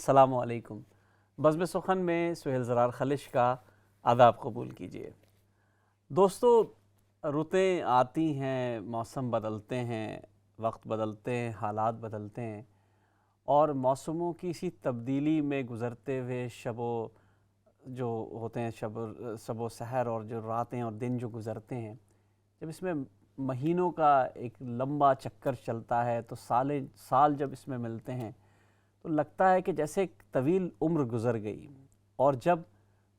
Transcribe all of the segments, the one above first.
السلام علیکم۔ بزم سخن میں سہیل زرار خلش کا آداب قبول کیجیے۔ دوستو، رتیں آتی ہیں، موسم بدلتے ہیں، وقت بدلتے ہیں، حالات بدلتے ہیں، اور موسموں کی اسی تبدیلی میں گزرتے ہوئے جو ہوتے ہیں شب و سحر اور جو راتیں اور دن جو گزرتے ہیں، جب اس میں مہینوں کا ایک لمبا چکر چلتا ہے تو سال جب اس میں ملتے ہیں تو لگتا ہے کہ جیسے ایک طویل عمر گزر گئی، اور جب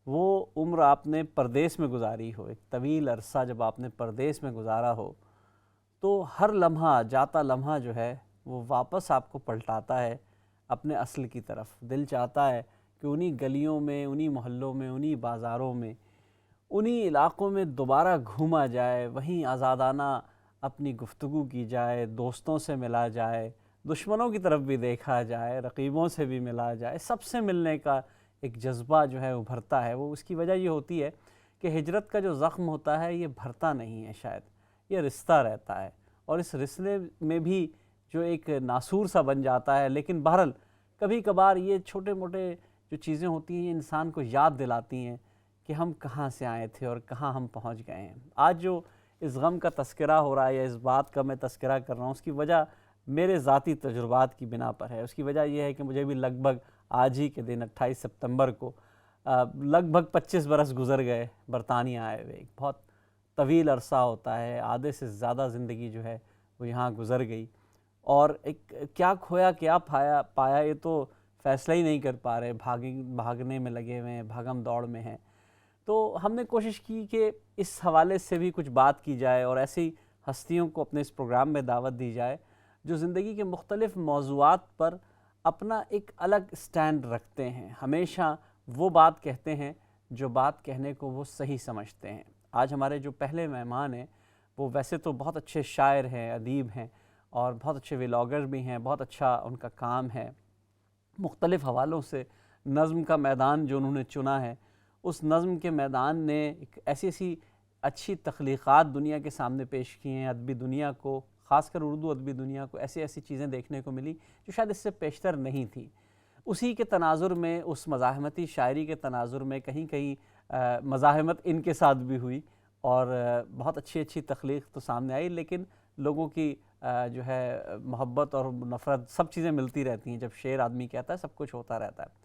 وہ عمر آپ نے پردیس میں گزاری ہو، ایک طویل عرصہ جب آپ نے پردیس میں گزارا ہو، تو ہر لمحہ جاتا لمحہ جو ہے وہ واپس آپ کو پلٹاتا ہے اپنے اصل کی طرف۔ دل چاہتا ہے کہ انہی گلیوں میں، انہی محلوں میں، انہی بازاروں میں، انہی علاقوں میں دوبارہ گھوما جائے، وہیں آزادانہ اپنی گفتگو کی جائے، دوستوں سے ملا جائے، دشمنوں کی طرف بھی دیکھا جائے، رقیبوں سے بھی ملا جائے، سب سے ملنے کا ایک جذبہ جو ہے ابھرتا ہے۔ وہ اس کی وجہ یہ ہوتی ہے کہ ہجرت کا جو زخم ہوتا ہے یہ بھرتا نہیں ہے، شاید یہ رشتہ رہتا ہے، اور اس رشتے میں بھی جو ایک ناسور سا بن جاتا ہے۔ لیکن بہرحال کبھی کبھار یہ چھوٹے موٹے جو چیزیں ہوتی ہیں یہ انسان کو یاد دلاتی ہیں کہ ہم کہاں سے آئے تھے اور کہاں ہم پہنچ گئے ہیں۔ آج جو اس غم کا تذکرہ ہو رہا ہے یا اس بات کا میں تذکرہ کر رہا ہوں، اس کی وجہ میرے ذاتی تجربات کی بنا پر ہے۔ اس کی وجہ یہ ہے کہ مجھے بھی لگ بھگ آج ہی کے دن 28 سپتمبر کو لگ بھگ 25 برس گزر گئے برطانیہ آئے ہوئے۔ ایک بہت طویل عرصہ ہوتا ہے، آدھے سے زیادہ زندگی جو ہے وہ یہاں گزر گئی، اور ایک کیا کھویا کیا پایا یہ تو فیصلہ ہی نہیں کر پا رہے، بھاگنے میں لگے ہوئے ہیں، بھاگم دوڑ میں ہیں۔ تو ہم نے کوشش کی کہ اس حوالے سے بھی کچھ بات کی جائے اور ایسی ہستیوں کو اپنے اس پروگرام میں دعوت دی جائے جو زندگی کے مختلف موضوعات پر اپنا ایک الگ سٹینڈ رکھتے ہیں، ہمیشہ وہ بات کہتے ہیں جو بات کہنے کو وہ صحیح سمجھتے ہیں۔ آج ہمارے جو پہلے مہمان ہیں وہ ویسے تو بہت اچھے شاعر ہیں، ادیب ہیں، اور بہت اچھے ولاگر بھی ہیں، بہت اچھا ان کا کام ہے، مختلف حوالوں سے نظم کا میدان جو انہوں نے چنا ہے، اس نظم کے میدان نے ایک ایسی اچھی تخلیقات دنیا کے سامنے پیش کی ہیں۔ ادبی دنیا کو، خاص کر اردو ادبی دنیا کو ایسی چیزیں دیکھنے کو ملی جو شاید اس سے پیشتر نہیں تھی۔ اسی کے تناظر میں، اس مزاحمتی شاعری کے تناظر میں کہیں مزاحمت ان کے ساتھ بھی ہوئی، اور بہت اچھی تخلیق تو سامنے آئی، لیکن لوگوں کی جو ہے محبت اور نفرت سب چیزیں ملتی رہتی ہیں۔ جب شعر آدمی کہتا ہے سب کچھ ہوتا رہتا ہے۔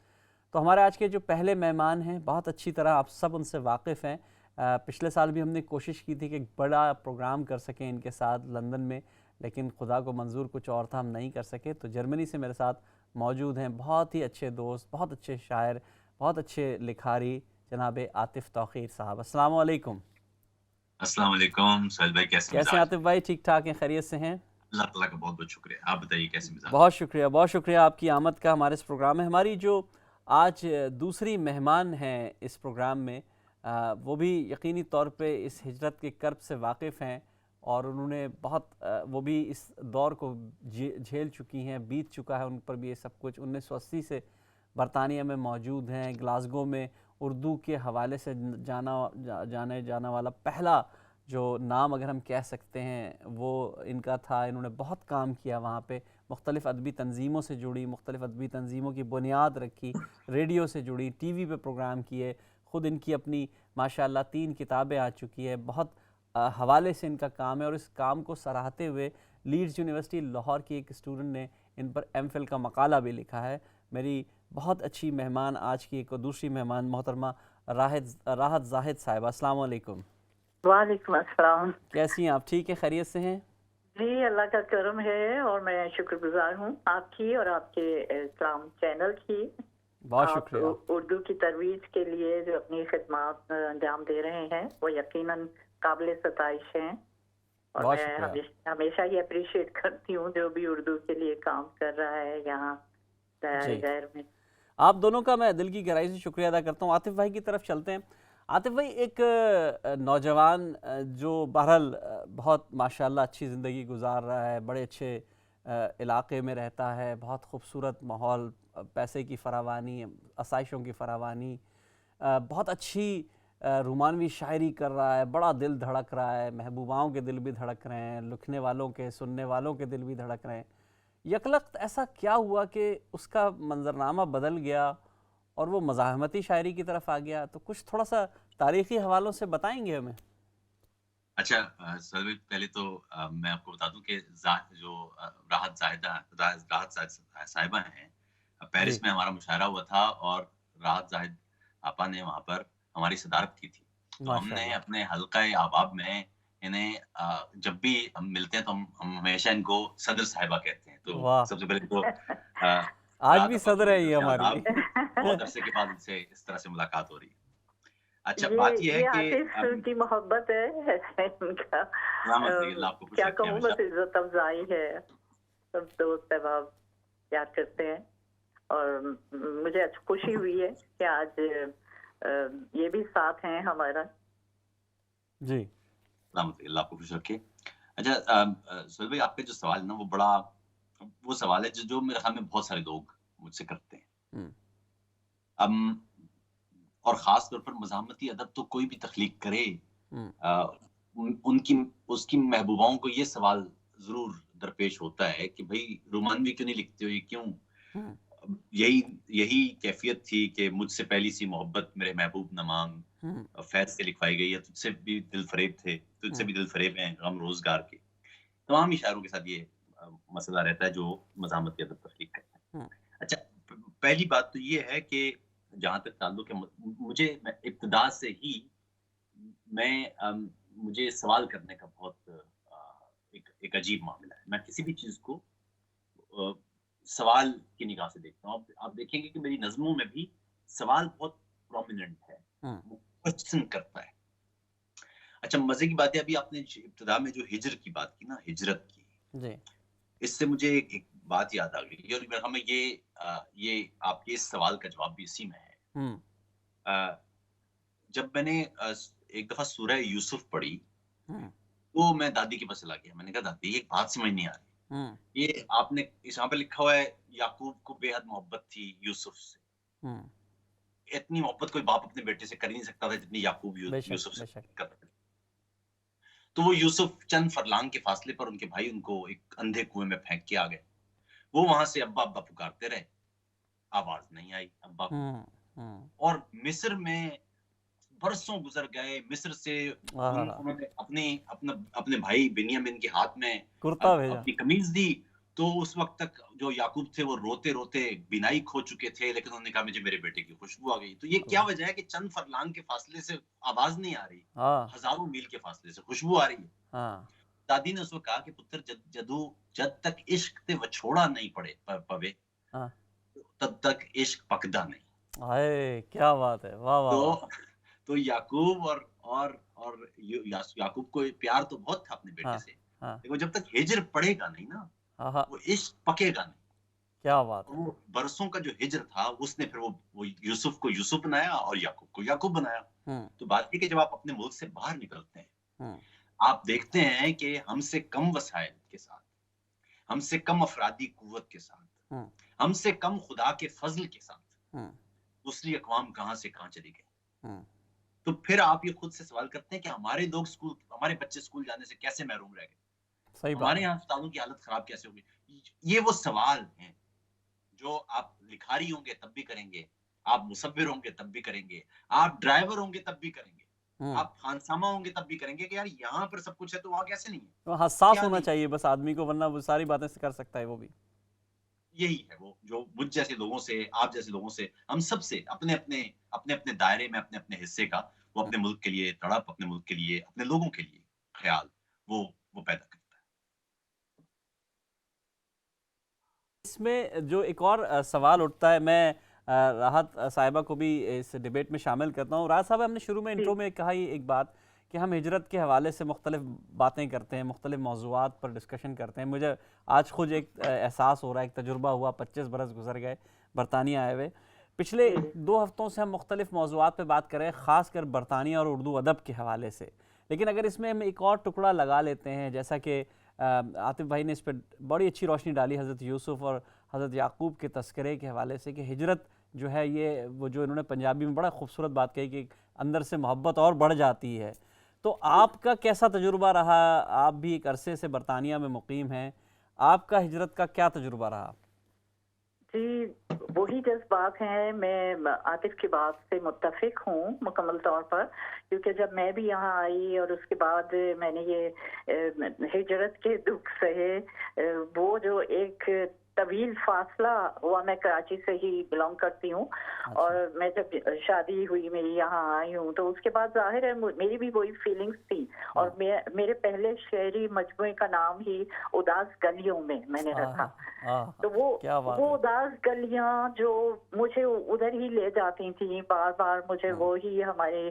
تو ہمارے آج کے جو پہلے مہمان ہیں بہت اچھی طرح آپ سب ان سے واقف ہیں۔ پچھلے سال بھی ہم نے کوشش کی تھی کہ ایک بڑا پروگرام کر سکیں ان کے ساتھ لندن میں، لیکن خدا کو منظور کچھ اور تھا، ہم نہیں کر سکے۔ تو جرمنی سے میرے ساتھ موجود ہیں بہت ہی اچھے دوست، بہت اچھے شاعر، بہت اچھے لکھاری، جناب عاطف توقیر صاحب۔ السلام علیکم۔ السلام علیکم سہیل بھائی، کیسے کیسے ہیں عاطف بھائی؟ ٹھیک ٹھاک ہیں، خیریت سے ہیں؟ اللہ تعالیٰ کا بہت بہت شکریہ۔ آپ بتائیے کیسے مزاج؟ بہت شکریہ آپ کی آمد کا ہمارے اس پروگرام میں۔ ہماری جو آج دوسری مہمان ہیں اس پروگرام میں، وہ بھی یقینی طور پہ اس ہجرت کے کرب سے واقف ہیں، اور انہوں نے وہ بھی اس دور کو جھیل چکی ہیں، بیت چکا ہے ان پر بھی یہ سب کچھ۔ 1980 سے برطانیہ میں موجود ہیں، گلاسگو میں اردو کے حوالے سے جانے جانا والا پہلا جو نام اگر ہم کہہ سکتے ہیں وہ ان کا تھا۔ انہوں نے بہت کام کیا وہاں پہ، مختلف ادبی تنظیموں سے جڑی، مختلف ادبی تنظیموں کی بنیاد رکھی، ریڈیو سے جڑی، ٹی وی پہ پروگرام کیے، خود ان کی اپنی ماشاءاللہ 3 کتابیں آ چکی ہے، بہت حوالے سے ان کا کام ہے، اور اس کام کو سراہتے ہوئے لیڈز یونیورسٹی لاہور کی ایک اسٹوڈنٹ نے ان پر ایم فل کا مقالہ بھی لکھا ہے۔ میری بہت اچھی مہمان آج کی ایک دوسری مہمان محترمہ راحت زاہد صاحبہ۔ السلام علیکم۔ وعلیکم السلام۔ کیسی ہیں آپ؟ ٹھیک ہیں، خیریت سے ہیں؟ جی اللہ کا کرم ہے، اور میں شکر گزار ہوں آپ کی اور آپ کے اسلام چینل کی۔ بہت شکریہ۔ آپ اردو کی ترویج کے لیے جو اپنی خدمات انجام دے رہے ہیں وہ یقیناً قابل ستائش ہیں، اور میں ہمیشہ ہی اپریشیٹ کرتی ہوں جو بھی اردو کے لیے کام کر رہا ہے یہاں غیر میں۔ آپ دونوں کا میں دل کی گہرائی سے شکریہ ادا کرتا ہوں۔ عاطف بھائی کی طرف چلتے ہیں۔ عاطف بھائی، ایک نوجوان جو بہرحال بہت ماشاءاللہ اچھی زندگی گزار رہا ہے، بڑے اچھے علاقے میں رہتا ہے، بہت خوبصورت ماحول، پیسے کی فراوانی، آسائشوں کی فراوانی، بہت اچھی رومانوی شاعری کر رہا ہے، بڑا دل دھڑک رہا ہے، محبوباؤں کے دل بھی دھڑک رہے ہیں، لکھنے والوں کے، سننے والوں کے دل بھی دھڑک رہے ہیں۔ یکلخت ایسا کیا ہوا کہ اس کا منظرنامہ بدل گیا اور وہ مزاحمتی شاعری کی طرف آ گیا؟ تو کچھ تھوڑا سا تاریخی حوالوں سے بتائیں گے ہمیں؟ اچھا سہیل بھائی، پہلے تو میں آپ کو بتا دوں کہ جو راحت صاحبہ ہیں، پیرس جی میں ہمارا مشاعرہ ہوا تھا اور راحت زاہد آپا نے وہاں پر ہماری صدارت کی تھی. تو ہم ماشاء نے اللہ. اپنے حلقہ احباب میں انہیں جب بھی ہم ملتے ہیں تو ہم ہمیشہ ان کو صدر صاحبہ کہتے ہیں. تو واہ، سب سے پہلے تو آج راحت بھی آپا صدر کو ہے میرے یہ سے ہماری. آداب. بہت عرصے کے بعد ان سے اس طرح سے ملاقات ہو رہی ہے. اچھا بات یہ ہے یہ کہ عاطف کی محبت ہے ان کا. سلامت رہیے، اللہ آپ کو خوش کیا رکھے کہوں، ہمیشہ. بس عزت افزائی ہے. سب دوست احباب یاد کرتے ہیں اور مجھے خوشی ہوئی ہے کہ آج یہ بھی ساتھ ہیں ہمارا. جی سلامت رہیے، اللہ آپ کو خوش رکھے. اچھا سہیل بھائی، آپ کا جو سوال ہے نا وہ بڑا وہ سوال ہے جو میرے خیال میں بہت سارے لوگ مجھ سے کرتے ہیں. اور خاص طور پر مزاحمتی ادب تو کوئی بھی تخلیق کرے، اس کی محبوباؤں کو یہ سوال ضرور درپیش ہوتا ہے کہ بھئی رومانوی کیوں نہیں لکھتے ہو، یہ کیوں؟ یہی کیفیت تھی کہ مجھ سے پہلی سی محبت میرے محبوب نہ مانگ، فیض سے لکھوائی گئی ہے. تجھ سے بھی دل فریب تھے، تجھ سے بھی دل فریب ہیں غم روزگار کے. تمام ہی شاعروں کے ساتھ یہ مسئلہ رہتا ہے جو مزاحمتی ادب تخلیق کرتے ہیں. اچھا پہلی بات تو یہ ہے کہ جہاں تک تعلق ہے، مجھے ابتدا سے ہی مجھے سوال کرنے کا بہت ایک عجیب معاملہ ہے. میں کسی بھی چیز کو سوال کی نگاہ سے دیکھتا ہوں. آپ دیکھیں گے کہ میری نظموں میں بھی سوال بہت پرومیننٹ ہے، وہ کوشچن کرتا ہے. اچھا مزے کی بات ہے، ابھی آپ نے ابتدا میں جو ہجر کی بات کی نا، ہجرت کی، جی اس سے مجھے ایک بات یاد آ گئی اور ہمیں یہ آپ کے اس سوال کا جواب بھی اسی میں ہے. جب میں نے ایک دفعہ سورہ یوسف پڑھی تو میں دادی کے پاس چلا گیا. میں نے کہا دادی ایک بات سمجھ نہیں آ رہی، یہ آپ نے یہاں پہ لکھا ہوا ہے یعقوب کو بے حد محبت تھی یوسف سے. اتنی محبت کوئی باپ اپنے بیٹے سے کر ہی نہیں سکتا تھا جتنی یعقوب یوسف سے کرتا تھا. تو وہ یوسف چند فرلانگ کے فاصلے پر ان کے بھائی ان کو ایک اندھے کنویں میں پھینک کے آ گئے. وہ وہاں سے ابا ابا پکارتے رہے، آواز نہیں آئی ابا کو. اور مصر میں برسوں گزر گئے. مصر سے انہوں نے اپنے بھائی بنیامین کے ہاتھ میں اپنی قمیض دی. تو اس وقت تک جو یعقوب تھے وہ روتے روتے بینائی کھو چکے تھے، لیکن انہوں نے کہا مجھے میرے بیٹے کی خوشبو آ گئی. تو یہ کیا وجہ ہے کہ چند فرلانگ کے فاصلے سے آواز نہیں آ رہی، ہزاروں میل کے فاصلے سے خوشبو آ رہی ہے. دادی نے اس وقت کہا کہ پتر جد تک عشق تے وچھوڑا نہیں پوے تب تک عشق پکدا نہیں. کیا بات ہے، واہ واہ. تو یعقوب اور یعقوب کو پیار تو بہت تھا اپنے بیٹے سے، لیکن جب تک ہجر پڑے گا نہیں نا وہ عشق پکے گا نہیں. کیا بات ہے. وہ برسوں کا جو ہجر تھا اس نے پھر وہ یوسف کو یوسف بنایا اور یعقوب کو یعقوب بنایا. تو بات یہ کہ جب آپ اپنے ملک سے باہر نکلتے ہیں آپ دیکھتے ہیں کہ ہم سے کم وسائل کے ساتھ، ہم سے کم افرادی قوت کے ساتھ، ہم سے کم خدا کے فضل کے ساتھ دوسری اقوام کہاں سے کہاں چلی گئی. تو پھر آپ یہ خود سے سوال کرتے ہیں کہ ہمارے بچے اسکول جانے سے کیسے محروم رہ گئے، ہمارے یہاں اسپتالوں کی حالت خراب کیسے ہوگی. یہ وہ سوال ہیں جو آپ لکھاری ہوں گے تب بھی کریں گے، آپ مصور ہوں گے تب بھی کریں گے، آپ ڈرائیور ہوں گے تب بھی کریں گے، آپ خانسامہ ہوں گے تب بھی کریں گے کہ یار یہاں پر سب کچھ ہے تو وہاں کیسے نہیں ہے. حساس ہونا چاہیے بس آدمی کو، ورنہ وہ ساری باتیں کر سکتا ہے. وہ بھی یہی ہے وہ جو مجھ جیسے لوگوں سے، آپ جیسے لوگوں سے، ہم سب سے اپنے اپنے دائرے میں اپنے اپنے حصے کا وہ اپنے ملک کے لیے تڑپ، اپنے ملک کے لیے، اپنے لوگوں کے لیے خیال وہ پیدا کرتا ہے. اس میں جو ایک اور سوال اٹھتا ہے، میں راحت صاحبہ کو بھی اس ڈیبیٹ میں شامل کرتا ہوں. راحت صاحبہ، ہم نے شروع میں انٹرو میں کہا ہی ایک بات کہ ہم ہجرت کے حوالے سے مختلف باتیں کرتے ہیں، مختلف موضوعات پر ڈسکشن کرتے ہیں. مجھے آج خود ایک احساس ہو رہا ہے، ایک تجربہ ہوا. 25 برس گزر گئے برطانیہ آئے ہوئے. پچھلے 2 ہفتوں سے ہم مختلف موضوعات پہ بات کر رہے ہیں، خاص کر برطانیہ اور اردو ادب کے حوالے سے. لیکن اگر اس میں ہم ایک اور ٹکڑا لگا لیتے ہیں، جیسا کہ عاطف بھائی نے اس پہ بڑی اچھی روشنی ڈالی حضرت یوسف اور حضرت یعقوب کے تذکرے کے حوالے سے، کہ ہجرت جو ہے یہ وہ جو انہوں نے پنجابی میں بڑا خوبصورت بات کہی کہ اندر سے محبت اور بڑھ جاتی ہے. تو آپ کا کیسا تجربہ رہا؟ آپ بھی ایک عرصے سے برطانیہ میں مقیم ہیں. آپ کا ہجرت کا کیا تجربہ رہا؟ جی وہی جذبات ہیں، میں عاطف کی بات سے متفق ہوں مکمل طور پر، کیونکہ جب میں بھی یہاں آئی اور اس کے بعد میں نے یہ ہجرت کے دکھ سہے، وہ جو ایک طویل فاصلہ ہوا، میں کراچی سے ہی بلانگ کرتی ہوں، اور میں جب شادی ہوئی میری یہاں آئی ہوں تو اس کے بعد ظاہر ہے میری بھی وہی فیلنگز تھی، اور میرے پہلے شعری مجموعے کا نام ہی اداس گلیوں میں نے رکھا، تو وہ اداس گلیاں جو مجھے ادھر ہی لے جاتی تھیں بار بار، مجھے وہی ہمارے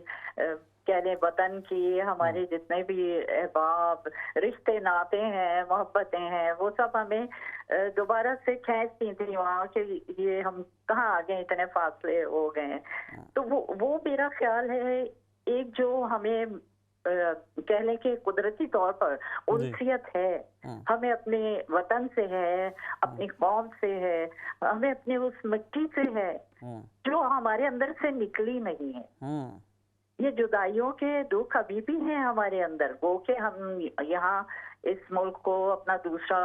کہہ لیں وطن کی، ہمارے جتنے بھی احباب رشتے ناتے ہیں محبتیں ہیں، وہ سب ہمیں دوبارہ سے کھینچتی تھیں وہاں کہ یہ ہم کہاں آ گئے، اتنے فاصلے ہو گئے ہیں۔ تو وہ میرا خیال ہے ایک جو ہمیں کہہ لیں کہ قدرتی طور پر انسیت ہے، ہمیں اپنے وطن سے ہے، اپنی قوم سے ہے، ہمیں اپنے اس مٹی سے ہے جو ہمارے اندر سے نکلی نہیں ہے۔ یہ جدائیوں کے دکھ ابھی بھی ہیں ہمارے اندر، وہ کہ ہم یہاں اس ملک کو اپنا دوسرا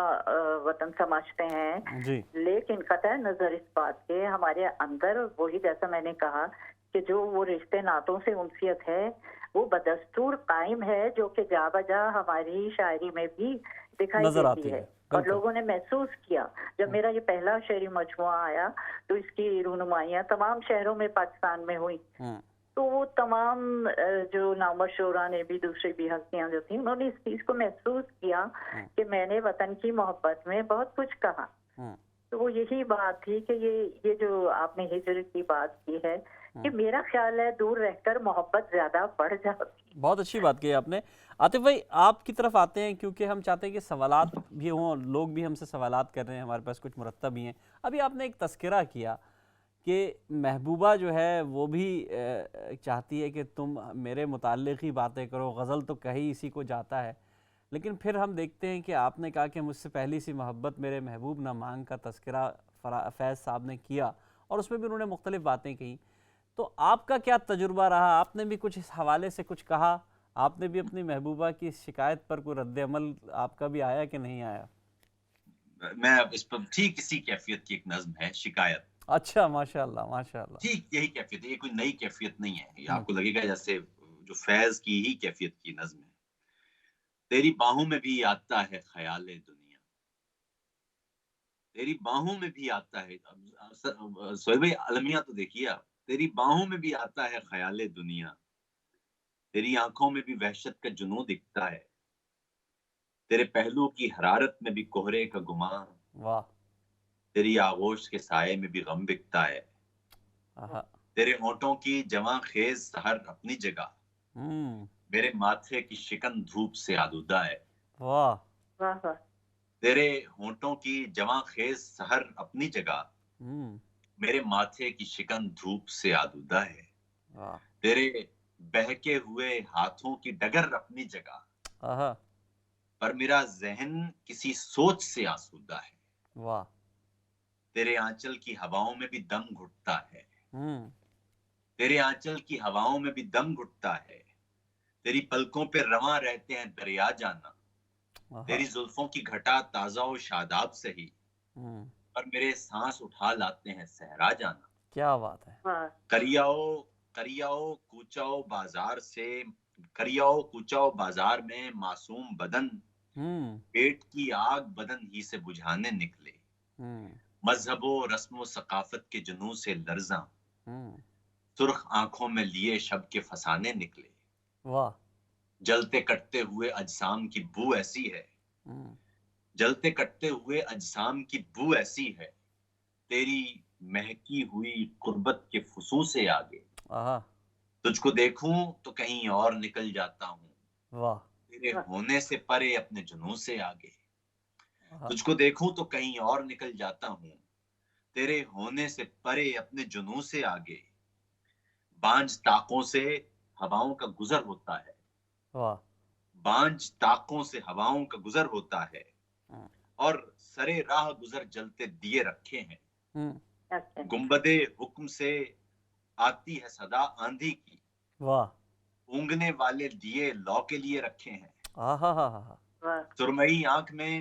وطن سمجھتے ہیں، لیکن قطع نظر اس بات کے ہمارے اندر وہی جیسا میں نے کہا کہ جو وہ رشتے ناتوں سے انسیت ہے وہ بدستور قائم ہے، جو کہ جا بجا ہماری شاعری میں بھی دکھائی دیتی ہے اور لوگوں نے محسوس کیا۔ جب میرا یہ پہلا شعری مجموعہ آیا تو اس کی رونمائیاں تمام شہروں میں پاکستان میں ہوئی، تو وہ تمام جو نامور شعراء نے بھی، دوسری بھی ہستیاں جو تھیں، انہوں نے اس چیز کو محسوس کیا کہ میں نے وطن کی محبت میں بہت کچھ کہا۔ تو وہ یہی بات تھی کہ یہ جو آپ نے ہجرت کی بات کی ہے کہ میرا خیال ہے دور رہ کر محبت زیادہ بڑھ جاتی۔ بہت اچھی بات کی آپ نے۔ عاطف بھائی آپ کی طرف آتے ہیں کیونکہ ہم چاہتے ہیں کہ سوالات بھی ہوں، لوگ بھی ہم سے سوالات کر رہے ہیں، ہمارے پاس کچھ مرتب بھی ہیں۔ ابھی آپ نے ایک تذکرہ کیا کہ محبوبہ جو ہے وہ بھی چاہتی ہے کہ تم میرے متعلق ہی باتیں کرو، غزل تو کہیں اسی کو جاتا ہے، لیکن پھر ہم دیکھتے ہیں کہ آپ نے کہا کہ مجھ سے پہلی سی محبت میرے محبوب نہ مانگ کا تذکرہ فیض صاحب نے کیا، اور اس میں بھی انہوں نے مختلف باتیں کہیں۔ تو آپ کا کیا تجربہ رہا؟ آپ نے بھی کچھ اس حوالے سے کچھ کہا؟ آپ نے بھی اپنی محبوبہ کی شکایت پر کوئی رد عمل آپ کا بھی آیا کہ نہیں آیا؟ میں اس پر ٹھیک اسی کیفیت کی ایک نظم ہے، شکایت۔ اچھا، ماشاءاللہ ماشاءاللہ، ٹھیک یہی کیفیت ہے، یہ کوئی نئی کیفیت نہیں ہے، یہ آپ کو لگے گا جیسے جو فیض کی ہی کیفیت کی نظم ہے۔ تیری باہوں میں بھی آتا ہے خیال دنیا، تیری باہوں میں بھی آتا ہے، سہیل بھائی المیہ تو دیکھیے آپ، تیری باہوں میں بھی آتا ہے خیال دنیا، تیری آنکھوں میں بھی وحشت کا جنوں دکھتا ہے، تیرے پہلو کی حرارت میں بھی کوہرے کا گمان، واہ، تیری آغوش کے سائے میں بھی غم بکتا ہے، تیرے ہونٹوں کی جواں خیز سحر اپنی جگہ، میرے ماتھے کی شکن دھوپ سے آلودہ ہے، واہ، تیرے ہونٹوں کی جواں خیز سحر اپنی جگہ، میرے ماتھے کی شکن دھوپ سے آلودہ ہے، تیرے بہکے ہوئے ہاتھوں کی ڈگر اپنی جگہ، پر میرا ذہن کسی سوچ سے آسودہ ہے، واہ، تیرے آنچل کی ہواؤں میں بھی دم گھٹتا ہے، تیرے آنچل کی ہواؤں میں بھی دم گھٹتا ہے، تیری پلکوں پہ رواں رہتے ہیں دریا جانا، تیری زلفوں کی گھٹا تازہ و شاداب سہی، پر میرے سانس اٹھا لاتے ہیں صحرا جانا۔ کیا بات ہے! کریاؤ کوچاؤ بازار سے، کریاؤ کوچاؤ بازار میں معصوم بدن، پیٹ کی آگ بدن ہی سے بجھانے نکلے، مذہب و رسم و ثقافت کے جنوں سے لرزاں، سرخ آنکھوں میں لیے شب کے فسانے نکلے، واہ، جلتے کٹتے ہوئے اجسام کی بو ایسی ہے، جلتے کٹتے ہوئے اجسام کی بو ایسی ہے، تیری مہکی ہوئی قربت کے فسوں سے آگے، تجھ کو دیکھوں تو کہیں اور نکل جاتا ہوں، واہ، تیرے ہونے سے پرے اپنے جنوں سے آگے، تجھ کو دیکھوں تو کہیں اور نکل جاتا ہوں، تیرے ہونے سے پرے اپنے جنوں سے آگے، بانجھ طاقوں سے ہواؤں کا گزر ہوتا ہے، واہ، بانجھ طاقوں سے ہواؤں کا گزر ہوتا ہے، اور سرے راہ گزر جلتے دیے رکھے ہیں، گنبدے حکم سے آتی ہے صدا آندھی کی، واہ، اونگنے والے دیے لو کے لیے رکھے ہیں، آہا، سرمئی آنکھ میں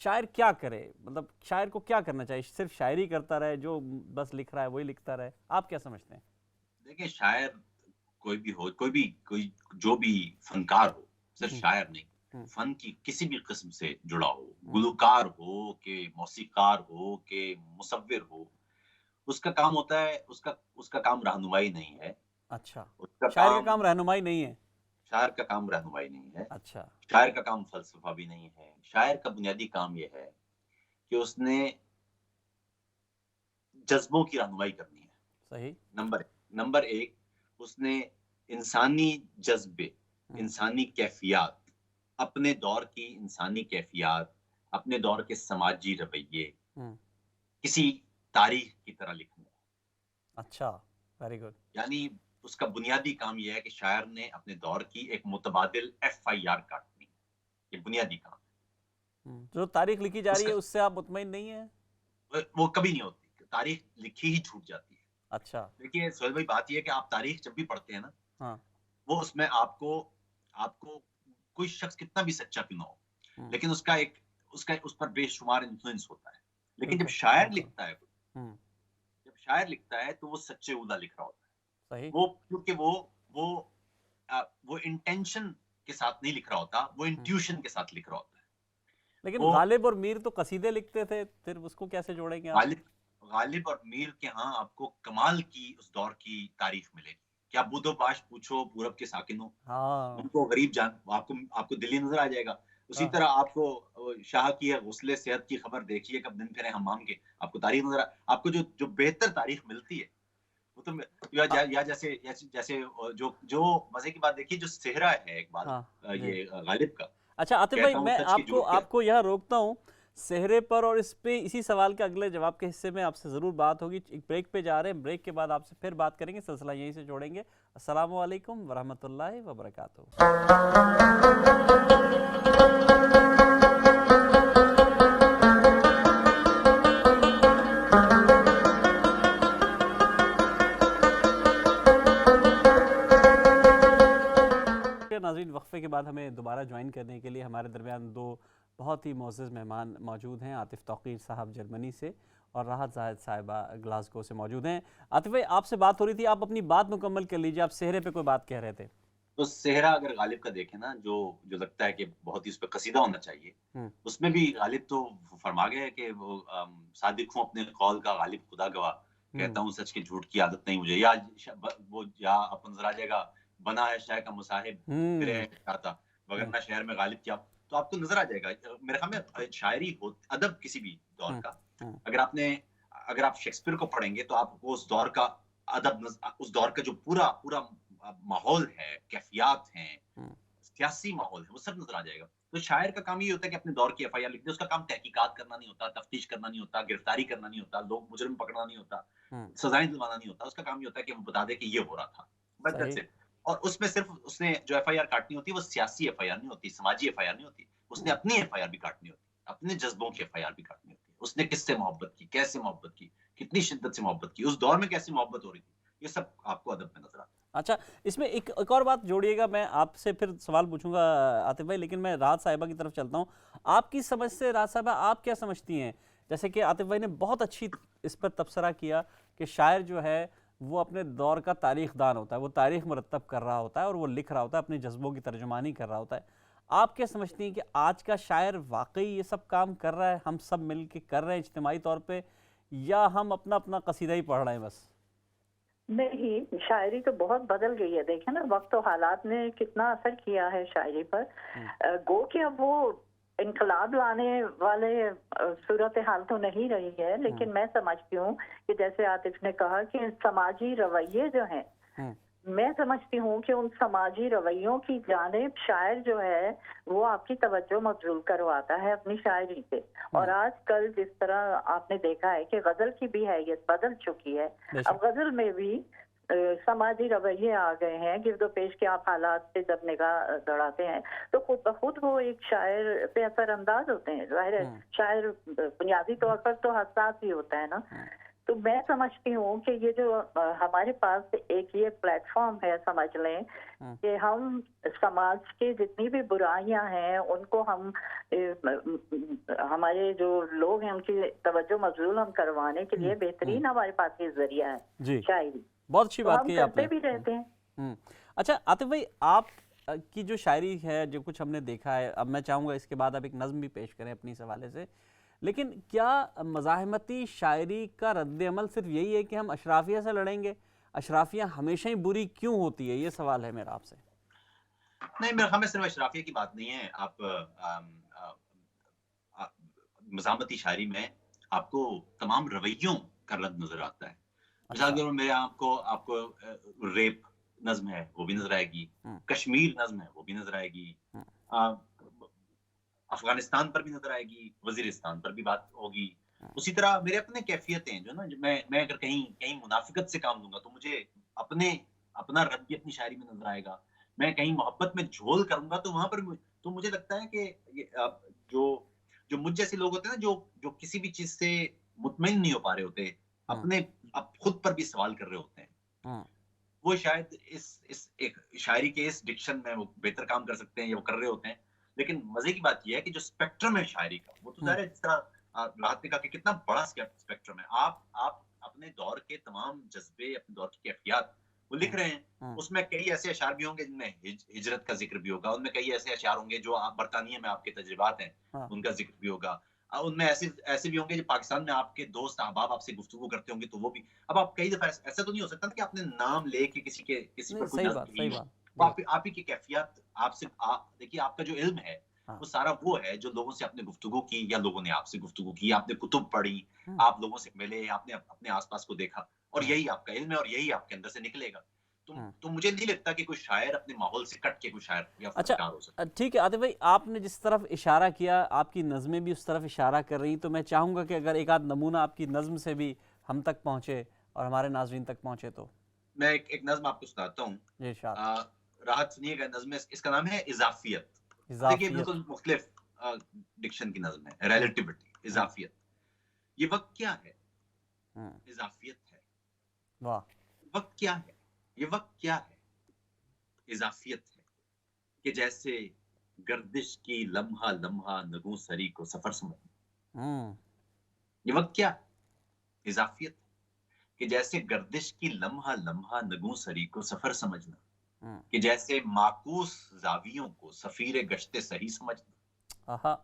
شاعر کیا کرے؟ مطلب شاعر کو کیا کرنا چاہیے؟ صرف شاعری کرتا رہے، جو بس لکھ رہا ہے وہی لکھتا رہے؟ آپ کیا سمجھتے ہیں؟ دیکھیں شاعر کوئی بھی ہو، کوئی جو بھی فنکار ہو، صرف شاعر نہیں، فن کی کسی بھی قسم سے جڑا ہو، گلوکار ہو کہ موسیقار ہو کہ مصور ہو، اس کا کام ہوتا ہے، اس کا کام رہنمائی نہیں ہے۔ اچھا، اس شاعر کا کام رہنمائی نہیں ہے؟ شاعر کا کام رہنمائی نہیں ہے، اچھا، شاعر کا کام فلسفہ بھی نہیں ہے۔ شاعر کا بنیادی کام یہ ہے کہ اس نے جذبوں کی رہنمائی کرنی ہے۔ صحیح۔ نمبر ایک، اس نے انسانی جذبے، انسانی کیفیات، اپنے دور کی انسانی کیفیات، اپنے دور کے سماجی رویے کسی تاریخ کی طرح لکھنے ہیں۔ اچھا، ویری گڈ۔ یعنی اس کا بنیادی کام یہ ہے کہ شاعر نے اپنے دور کی ایک متبادل FIR کاٹنی، یہ بنیادی کام ہے۔ جو تاریخ لکھی جا رہی ہے اس سے آپ مطمئن نہیں ہیں؟ وہ کبھی نہیں ہوتی، تاریخ لکھی ہی چھوٹ جاتی ہے۔ اچھا، دیکھیے سہیل بھائی، بات یہ ہے کہ آپ تاریخ جب بھی پڑھتے ہیں نا، ہاں، وہ اس میں آپ کو کوئی شخص کتنا بھی سچا کیوں نہ ہو، لیکن اس پر بے شمار انفلوئنس ہوتا ہے۔ لیکن جب شاعر لکھتا ہے، تو وہ سچے اودا لکھ رہا ہوتا ہے۔ صحیح۔ وہ کیونکہ وہ انٹینشن کے ساتھ نہیں لکھ رہا ہوتا، وہ انٹیوشن کے ساتھ لکھ رہا ہوتا ہے۔ لیکن غالب اور میر تو قصیدے لکھتے تھے، پھر اس کو کیسے جوڑیں گے آپ؟ غالب اور میر کے ہاں آپ کو کمال کی اس دور کی تاریخ ملے گی۔ کیا بدو باش پوچھو پورب کے ساکنوں، ان کو غریب جان، آپ کو دلی نظر آ جائے گا۔ اسی طرح آپ کو شاہ کی ہے غسل صحت کی خبر دیکھیے کب دن پھرے حمام کے، آپ کو تاریخ نظر آپ کو جو بہتر تاریخ ملتی ہے وہ تو یا جیسے جو مزے کی بات دیکھیے، جو صحرا ہے ایک بات یہ غالب کا۔ اچھا عاطف بھائی، میں آپ کو یہاں روکتا ہوں صحرے پر، اور اسی سوال کے اگلے جواب کے حصے میں آپ سے ضرور بات ہوگی۔ ایک بریک پہ جا رہے ہیں، بریک کے بعد آپ سے پھر بات کریں گے، سلسلہ یہیں سے جوڑیں گے۔ السلام علیکم ورحمۃ اللہ وبرکاتہ۔ ناظرین، وقفے کے بعد ہمیں دوبارہ جوائن کرنے کے لیے ہمارے درمیان دو بہت ہی معزز مہمان موجود ہیں۔ عاطف توقیر صاحب جرمنی سے اور راحت زاہد صاحبہ گلاسگو سے موجود ہیں۔ عاطف بھائی، آپ سے بات ہو رہی تھی، آپ اپنی بات مکمل کر لیجئے۔ آپ صحرے پہ کوئی بات کہہ رہے تھے۔ تو صحرا اگر غالب کا دیکھیں نا، جو لگتا ہے کہ بہت ہی اس پہ قصیدہ ہونا چاہیے، اس میں بھی غالب تو فرما گیا ہے کہ وہ صادق ہوں اپنے قول کا، غالب خدا گواہ، کہتا ہوں سچ کے جھوٹ کی عادت نہیں مجھے، یا آپ کو نظر آ جائے گا بنا ہے شاہ کا مصاحب پھرے چاہتا وگرنہ شہر میں غالب کیا، تو آپ کو نظر آ جائے گا۔ میرے خیال میں شاعری ہو، ادب کسی بھی دور کا، اگر آپ شیکسپیئر کو پڑھیں گے تو آپ کو اس دور کا ادب، اس دور کا جو پورا ماحول ہے، کیفیات ہیں، سیاسی ماحول ہے، وہ سب نظر آ جائے گا۔ تو شاعر کا کام یہ ہوتا ہے کہ اپنے دور کی FIR لکھ دے۔ اس کا کام تحقیقات کرنا نہیں ہوتا، تفتیش کرنا نہیں ہوتا، گرفتاری کرنا نہیں ہوتا، لوگ مجرم پکڑنا نہیں ہوتا، سزائیں دلوانا نہیں ہوتا۔ اس کا کام یہ ہوتا ہے کہ وہ بتا دے کہ یہ ہو رہا تھا، بس that's it۔ اور اس میں صرف اس نے جو FIR کاٹنی ہوتی ہے وہ سیاسی FIR نہیں ہوتی، سماجی FIR نہیں ہوتی، اس نے اپنی FIR بھی کاٹنی ہوتی، اپنے جذبوں کی FIR بھی کاٹنی ہوتی ہے۔ اس نے کس سے محبت کی، کیسے محبت کی، کتنی شدت سے محبت کی، اس دور میں کیسی محبت ہو رہی تھی، یہ سب آپ کو ادب میں نظر آتا ہے۔ اچھا، اس میں ایک اور بات جوڑیے گا، میں آپ سے پھر سوال پوچھوں گا عاطف بھائی، لیکن میں راحت صاحبہ کی طرف چلتا ہوں۔ آپ کی سمجھ سے راحت صاحبہ آپ کیا سمجھتی ہیں؟ جیسے کہ عاطف بھائی نے بہت اچھی اس پر تبصرہ کیا کہ شاعر جو ہے وہ اپنے دور کا تاریخ دان ہوتا ہے، وہ تاریخ مرتب کر رہا ہوتا ہے اور وہ لکھ رہا ہوتا ہے، اپنے جذبوں کی ترجمانی کر رہا ہوتا ہے۔ آپ کیا سمجھتی ہیں کہ آج کا شاعر واقعی یہ سب کام کر رہا ہے، ہم سب مل کے کر رہے ہیں اجتماعی طور پہ، یا ہم اپنا قصیدہ ہی پڑھ رہے ہیں بس؟ نہیں، شاعری تو بہت بدل گئی ہے۔ دیکھیں نا، وقت و حالات نے کتنا اثر کیا ہے شاعری پر۔ گو کہ اب وہ انقلاب لانے والے صورتحال تو نہیں رہی ہے، لیکن میں سمجھتی ہوں کہ جیسے عاطف نے کہا کہ سماجی رویے جو ہیں، میں سمجھتی ہوں کہ ان سماجی رویوں کی جانب شاعر جو ہے وہ آپ کی توجہ مبذول کرواتا ہے اپنی شاعری سے۔ اور آج کل جس طرح آپ نے دیکھا ہے کہ غزل کی بھی حیثیت بدل چکی ہے، اب غزل میں بھی سماجی رویے آ گئے ہیں۔ گرد و پیش کے آپ حالات سے جب نگاہ دوڑاتے ہیں تو خود بخود وہ ایک شاعر پہ اثر انداز ہوتے ہیں۔ ظاہر ہے شاعر بنیادی طور پر تو حساس ہی ہوتا ہے نا۔ تو میں سمجھتی ہوں کہ یہ جو ہمارے پاس ایک یہ پلیٹ فارم ہے، سمجھ لیں کہ ہم سماج کی جتنی بھی برائیاں ہیں ان کو ہم ہمارے جو لوگ ہیں ان کی توجہ مبذول ہم کروانے کے لیے بہترین ہمارے پاس یہ ذریعہ ہے جی شاعری. بہت اچھی تو بات ہم کہی آپ کرتے نے. بھی رہتے ہیں. اچھا عاطف بھائی، آپ کی جو شاعری ہے، جو کچھ ہم نے دیکھا ہے، اب میں چاہوں گا اس کے بعد آپ ایک نظم بھی پیش کریں اپنی اس حوالے سے، لیکن کیا مزاحمتی شاعری کا رد عمل صرف یہی ہے کہ ہم اشرافیہ سے لڑیں گے؟ اشرافیہ ہمیشہ ہی بری کیوں ہوتی ہے؟ یہ سوال ہے میرا آپ سے. نہیں، میرا ہمیں صرف اشرافیہ کی بات نہیں ہے. آپ مزاحمتی شاعری میں آپ کو تمام رویوں کا رد نظر آتا ہے. مثال کے طور پر میرے آپ کو ریپ نظم ہے وہ بھی نظر آئے گی، کشمیر نظم ہے وہ بھی نظر آئے گی، افغانستان پر بھی نظر آئے گی، وزیرستان پر بھی بات ہوگی. اسی طرح میرے اپنے کیفیتیں جو نا، میں اگر کہیں منافقت سے کام لوں گا تو مجھے اپنا رد بھی اپنی شاعری میں نظر آئے گا. میں کہیں محبت میں جھول کروں گا تو وہاں پر تو مجھے لگتا ہے کہ جو مجھ جیسے لوگ ہوتے ہیں نا، جو کسی بھی چیز سے مطمئن نہیں ہو پا رہے ہوتے، اپنے خود پر بھی سوال کر رہے ہوتے ہیں، وہ شاید اس ایک شاعری کے اس ڈکشن میں وہ بہتر کام کر سکتے ہیں یا وہ کر رہے ہوتے ہیں. لیکن مزے کی بات یہ ہے کہ جو اسپیکٹرم ہے شاعری کا، وہ تو ظاہر ہے جس طرح راحت نے کہا کہ کتنا بڑا اسپیکٹرم ہے. آپ اپنے دور کے تمام جذبے، اپنے دور کی کیفیات وہ لکھ رہے ہیں. اس میں کئی ایسے اشعار بھی ہوں گے جن میں ہجرت کا ذکر بھی ہوگا، ان میں کئی ایسے اشعار ہوں گے جو برطانیہ میں آپ کے تجربات ہیں ان کا ذکر بھی ہوگا، ان میں ایسے بھی ہوں گے جو پاکستان میں آپ کے دوست احباب آپ سے گفتگو کرتے ہوں گے تو وہ بھی. اب آپ کئی دفعہ ایسا تو نہیں ہو سکتا کہ آپ نے نام لے کے کسی پر کوئی نظم کی، آپ ہی کی کیفیات دیکھیے آپ کا جو علم ہے وہ سارا وہ ہے جو لوگوں سے آپ نے گفتگو کی یا لوگوں نے آپ سے گفتگو کی، آپ نے کتب پڑھی، آپ لوگوں سے ملے، آپ نے اپنے آس پاس کو دیکھا، اور یہی آپ کا علم ہے اور یہی آپ کے اندر سے نکلے گا. تو مجھے نہیں لگتا کہ کوئی شاعر اپنے ماحول سے کٹ کے کوئی شاعر یا فنکار ہو سکتا. ٹھیک ہے عاطف بھائی، آپ نے جس طرف اشارہ کیا، آپ کی نظمیں بھی اس طرف اشارہ کر رہی، تو میں چاہوں گا کہ اگر ایک آدھ نمونہ آپ کی نظم سے بھی ہم تک پہنچے اور ہمارے ناظرین تک پہنچے تو. میں ایک نظم آپ کو سناتا ہوں. راحت سنیے گا. نظم اس کا نام ہے اضافیت. دیکھیے بالکل مختلف ڈکشن کی نظم ہے. ریلیٹیوٹی، اضافیت. یہ وقت کیا ہے؟ اضافیت ہے. وقت کیا ہے؟ یہ وقت کیا ہے؟ اضافیت ہے. کہ جیسے گردش کی لمحہ لمحہ نگوں سری کو سفر سمجھنا. یہ وقت کیا ہے؟ اضافیت ہے. کہ جیسے گردش کی لمحہ لمحہ نگوں سری کو سفر سمجھنا. کہ جیسے معکوس زاویوں کو سفیر گشت صحیح سمجھنا.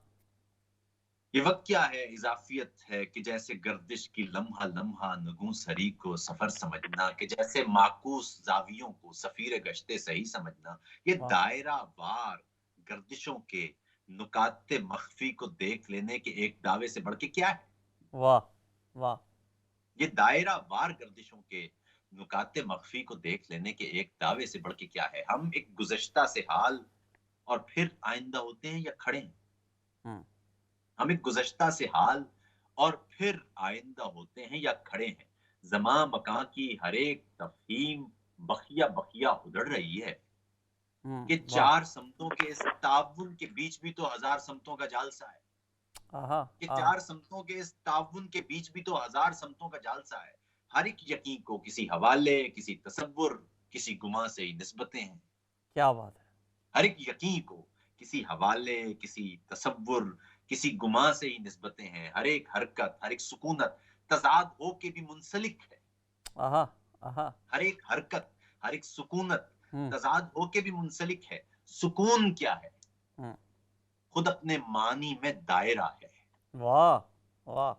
یہ وقت کیا ہے؟ اضافیت ہے. کہ جیسے گردش کی لمحہ لمحہ نگوں سری کو سفر سمجھنا. کہ جیسے معکوس زاویوں کو سفیر گشت صحیح سمجھنا. یہ دائرہ وار گردشوں کے نکات مخفی کو دیکھ لینے کے ایک دعوے سے بڑھ کے کیا ہے؟ واہ واہ. یہ دائرہ وار گردشوں کے نکات مخفی کو دیکھ لینے کے ایک دعوے سے بڑھ کے کیا ہے؟ ہم ایک گزشتہ سے حال اور پھر آئندہ ہوتے ہیں یا کھڑے ہیں؟ ہم ایک گزشتہ سے حال اور پھر آئندہ ہوتے ہیں یا کھڑے ہیں. زمان مکان کی ہر ایک تفہیم بخیا بخیا ادھڑ رہی ہے. کہ چار سمتوں کے اس تعاون کے بیچ بھی تو ہزار سمتوں کا جال سا ہے. کہ چار سمتوں کے اس تعاون کے بیچ بھی تو ہزار سمتوں کا جال سا ہے. ہر ایک یقین کو کسی حوالے، کسی تصور، کسی گماں سے ہی نسبتیں ہیں. کیا بات ہے. ہر ایک یقین کو کسی حوالے، کسی تصور، کسی گماں سے ہی نسبتیں ہیں. ہر ایک حرکت، ہر ایک سکونت تضاد ہو کے بھی منسلک ہے. ہر ایک حرکت، ہر ایک سکونت تضاد ہو کے بھی منسلک ہے. سکون کیا ہے؟ خود اپنے معنی میں دائرہ ہے. واہ واہ.